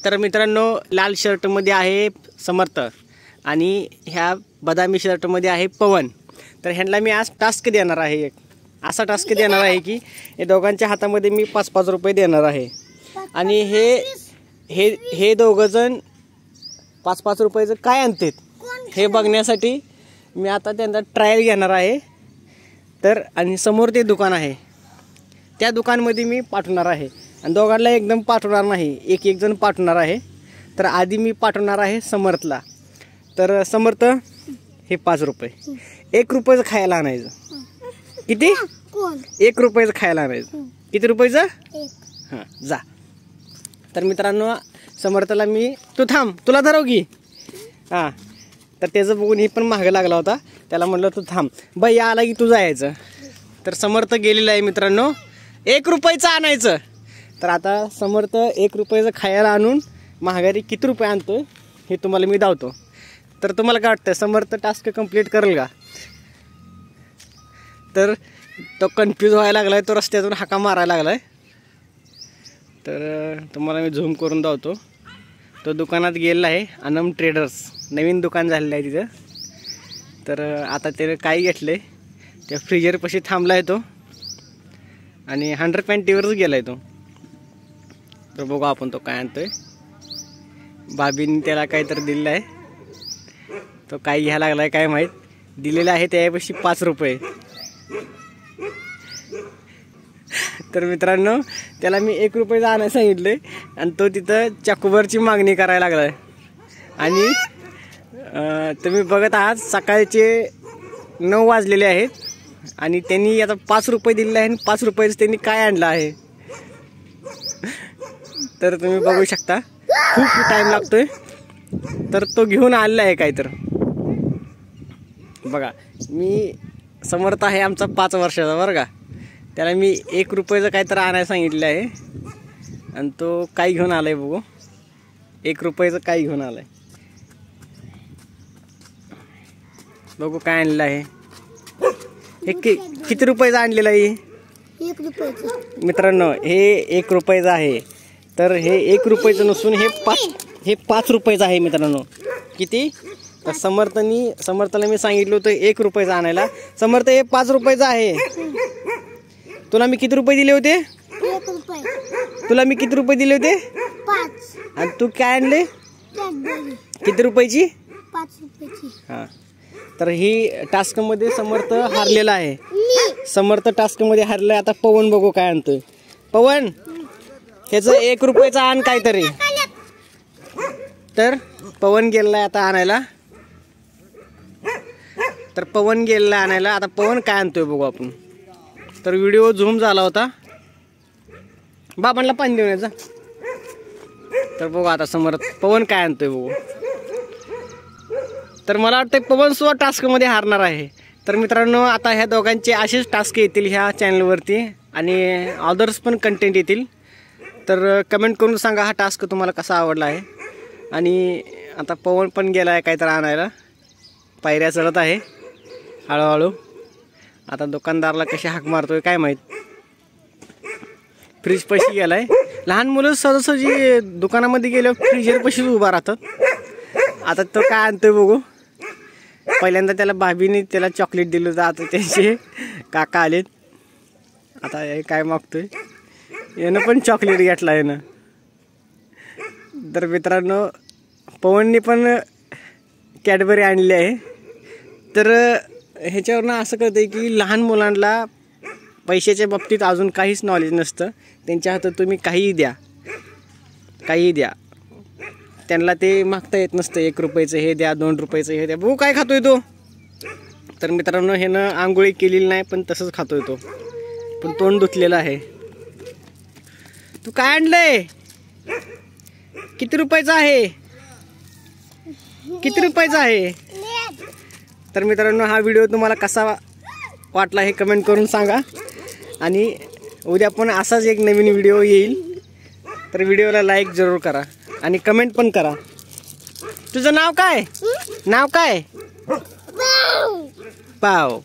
तर मित्रांनो, लाल शर्टमध्ये आहे समर्थ आणि ह्या बदामी शर्टमध्ये आहे पवन. तर ह्यांना मी आज टास्क देणार आहे, एक असा टास्क देणार आहे की हे दोघांच्या हातामध्ये मी 5-5 रुपये देणार आहे. आणि हे हे हे दोघंजण 5-5 रुपयाचं काय आणतात हे बघण्यासाठी मी आता त्यांचा ट्रायल घेणार आहे. तर आणि समोर ते दुकान आहे, त्या दुकानमध्ये मी पाठवणार आहे आणि दोघांना एकदम पाठवणार नाही, एक जण पाठवणार आहे. तर आधी मी पाठवणार आहे समर्थला. तर समर्थ, हे 5 रुपये 1 रुपयाचं खायला आणायचं. किती? 1 रुपयाचं खायला आणायचं. किती रुपयाचं? 1. हां, जा. तर मित्रांनो, समर्थला मी, तू थांब, तुला धरव की. हां, तर त्याचं बघून हे पण मागं लागला होता, त्याला म्हटलं तू थांब बाई, या आला की तू जायचं. तर समर्थ गेलेला आहे मित्रांनो, 1 रुपयाचं आणायचं. तर आता समर्थ 1 रुपयाचं खायला आणून महागारी किती रुपये आणतो हे तुम्हाला मी दावतो. तर तुम्हाला काय वाटतं, समर्थ टास्क कंप्लीट करेल का? तर तो कन्फ्यूज व्हायला लागला आहे, तो रस्त्यातून हाका मारायला लागला आहे. तर तुम्हाला मी झूम करून दावतो. तो दुकानात गेलेला आहे, अनम ट्रेडर्स, नवीन दुकान झालेलं आहे तिथं. तर आता त्याने काय घेतलं आहे, त्या फ्रीजरपाशी थांबला आहे तो आणि 100 पॅन्टीवरच गेला आहे तो. तर बघू आपण तो काय आणतोय. भाभीने त्याला काहीतरी दिलेलं आहे, तो काय घ्यायला लागला आहे काय माहीत. दिलेलं आहे त्यापाशी 5 रुपये. तर मित्रांनो, त्याला मी 1 रुपयाचं आणायला सांगितलं आणि तो तिथं चाकूवरची मागणी करायला लागला आहे. आणि तुम्ही बघत आहात, सकाळचे 9 वाजलेले आहेत आणि त्यांनी आता 5 रुपये दिलेले आहे आणि 5 रुपयाचं त्यांनी काय आणलं आहे तर तुम्ही बघू शकता, खूप टाईम लागतोय. तर तो घेऊन आलेला आहे काय. तर बघा, मी समर्थ आहे आमचा 5 वर्षाचा बरं का. त्याला मी 1 रुपयाचं काहीतरी आणायला सांगितलं आहे आणि तो काय घेऊन आलाय बघू. 1 रुपयाचं काय घेऊन आलाय बघू, काय आणलेलं आहे हे. किती रुपयाचं आणलेलं आहे? 1 रुपयाचं. मित्रांनो, हे 1 रुपयाचं आहे. तर हे 1 रुपयाचं नसून हे 5 रुपयाचं आहे मित्रांनो. किती? तर समर्थला मी सांगितलं होतं 1 रुपयाचं आणायला. समर्थ, हे 5 रुपयाचं आहे. तुला मी किती रुपये दिले होते? 1 रुपये. तुला मी किती रुपये दिले होते? 5. आणि तू काय आणले? कॅडबरी. किती रुपयाची? 5 रुपयाची. हां, तर ही टास्कमध्ये समर्थ हारलेला आहे. समर्थ टास्कमध्ये हारलाय. आता पवन बघू काय आणतोय. पवन, ह्याचं 1 रुपयाचं आण काहीतरी. तर पवन गेलेला आहे आता आणायला. तर पवन गेलेला आणायला. आता पवन काय आणतोय बघू आपण. तर व्हिडिओ झूम झाला होता. बाबांना पाणी देऊन यायचा. तर बघू आता समर्थ पवन काय आणतोय बघू. तर मला वाटतं पवन सुद्धा टास्कमध्ये हारणार आहे. तर मित्रांनो, आता ह्या दोघांचे असेच टास्क येतील ह्या चॅनलवरती आणि अदर्स पण कंटेंट येतील. तर कमेंट करून सांगा हा टास्क तुम्हाला कसा आवडला आहे. आणि आता पवन पण गेला आहे काहीतरी आणायला, पायऱ्या चढत आहे हळूहळू. आता दुकानदारला कशी हाक मारतोय काय माहीत. फ्रीज पशी गेलाय. लहान मुलं सहजासहजी दुकानामध्ये गेल्यावर फ्रीजर पशीच उभा राहतात. आता तो काय आणतोय बघू. पहिल्यांदा त्याला भाभीने त्याला चॉकलेट दिलं होतं, आता त्याचे काका आलेत. आता हे काय मागतोय, यानं पण चॉकलेट घेतला यानं. तर मित्रांनो, पवनने पण कॅडबरी आणली आहे. तर ह्याच्यावरनं असं कळतं की लहान मुलांना पैशाच्या बाबतीत अजून काहीच नॉलेज नसतं. त्यांच्या हातात तुम्ही काहीही द्या, त्यांना ते मागता येत नसतं. 1 रुपयाचं हे द्या, 2 रुपयाचं हे द्या. बघू काय खातोय तो. तर मित्रांनो, ह्यानं आंघोळी केलेली नाही पण तसंच खातोय तो, पण तोंड धुतलेलं आहे. तू काय आणलंय? किती रुपयाचं आहे? किती रुपयाचं आहे? तर मित्रांनो, हा व्हिडिओ तुम्हाला कसा वाटला हे कमेंट करून सांगा. आणि उद्या पण असाच एक नवीन व्हिडिओ येईल. तर व्हिडिओला लाईक जरूर करा आणि कमेंट पण करा. तुझं नाव काय? नाव काय? पाव.